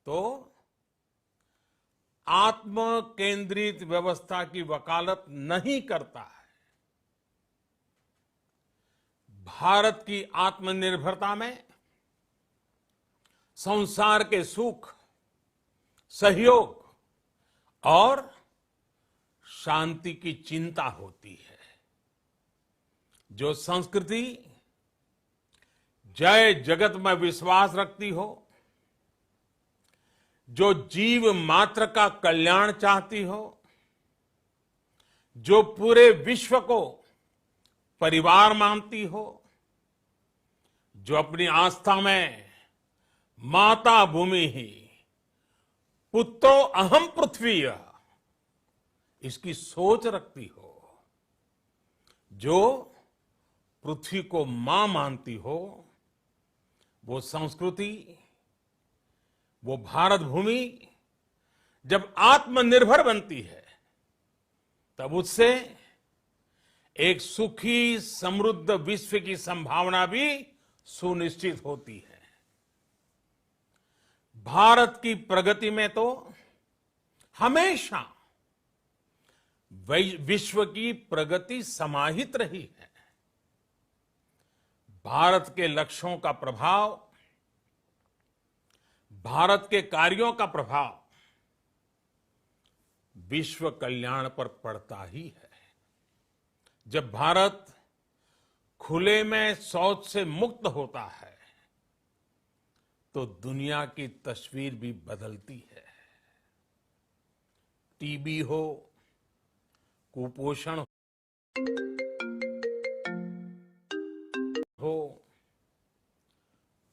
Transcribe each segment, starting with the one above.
तो आत्म केंद्रित व्यवस्था की वकालत नहीं करता है। भारत की आत्मनिर्भरता में संसार के सुख, सहयोग और शांति की चिंता होती है। जो संस्कृति जय जगत में विश्वास रखती हो, जो जीव मात्र का कल्याण चाहती हो, जो पूरे विश्व को परिवार मानती हो, जो अपनी आस्था में माता भूमि ही पुत्रो अहम पृथ्वी इसकी सोच रखती हो, जो पृथ्वी को मां मानती हो, वो संस्कृति, वो भारत भूमि जब आत्मनिर्भर बनती है तब उससे एक सुखी समृद्ध विश्व की संभावना भी सुनिश्चित होती है। भारत की प्रगति में तो हमेशा विश्व की प्रगति समाहित रही है। भारत के लक्ष्यों का प्रभाव, भारत के कार्यों का प्रभाव विश्व कल्याण पर पड़ता ही है। जब भारत खुले में शौच से मुक्त होता है तो दुनिया की तस्वीर भी बदलती है। टीबी हो, कुपोषण हो,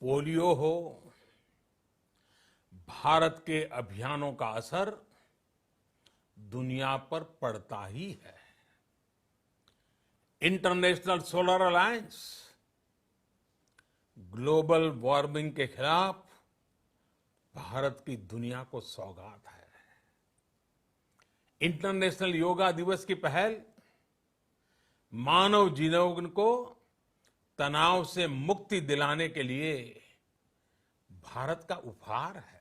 पोलियो हो, भारत के अभियानों का असर दुनिया पर पड़ता ही है। International solar alliance global warming के खिलाफ भारत की दुनिया को सौगात है। इंटरनेशनल योगा दिवस की पहल मानव जीवन को तनाव से मुक्ति दिलाने के लिए भारत का उपहार है।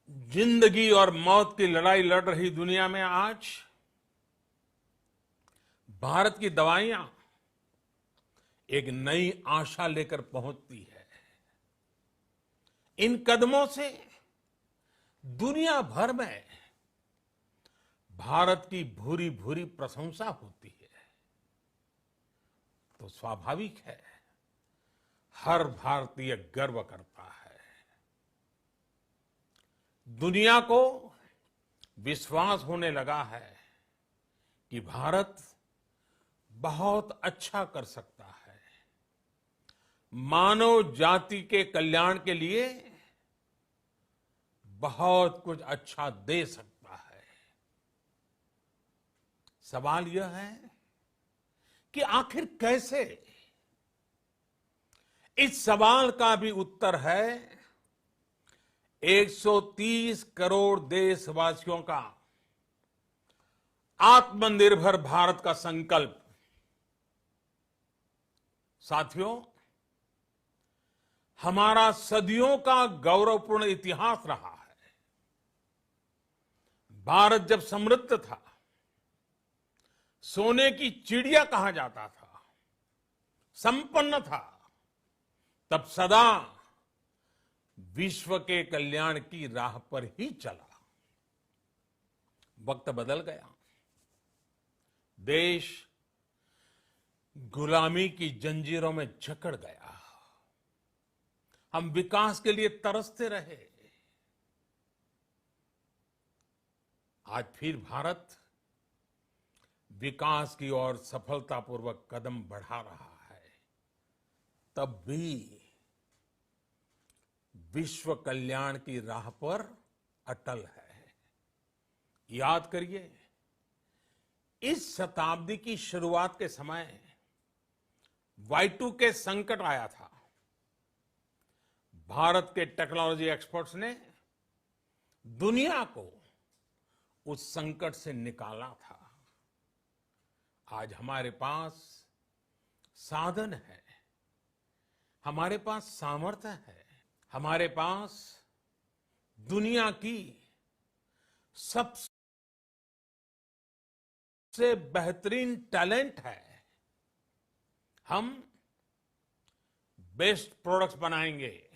जिंदगी और मौत की लड़ाई लड़ रही दुनिया में आज भारत की दवाइयां एक नई आशा लेकर पहुंचती है। इन कदमों से दुनिया भर में भारत की भूरी भूरी प्रशंसा होती है। तो स्वाभाविक है, हर भारतीय गर्व करता है। दुनिया को विश्वास होने लगा है कि भारत बहुत अच्छा कर सकता है, मानव जाति के कल्याण के लिए बहुत कुछ अच्छा दे सकता है। सवाल यह है कि आखिर कैसे? इस सवाल का भी उत्तर है 130 करोड़ देशवासियों का आत्मनिर्भर भारत का संकल्प। साथियों, हमारा सदियों का गौरवपूर्ण इतिहास रहा है। भारत जब समृद्ध था, सोने की चिड़िया कहा जाता था, संपन्न था, तब सदा विश्व के कल्याण की राह पर ही चला। वक्त बदल गया, देश गुलामी की जंजीरों में जकड़ गया। हम विकास के लिए तरसते रहे। आज फिर भारत विकास की ओर सफलतापूर्वक कदम बढ़ा रहा है। तब भी विश्व कल्याण की राह पर अटल है। याद करिए, इस शताब्दी की शुरुआत के समय Y2K संकट आया था। भारत के टेक्नोलॉजी एक्सपर्ट्स ने दुनिया को उस संकट से निकाला था। आज हमारे पास साधन है, हमारे पास सामर्थ्य है, हमारे पास दुनिया की सबसे बेहतरीन टैलेंट है। हम बेस्ट प्रोडक्ट्स बनाएंगे,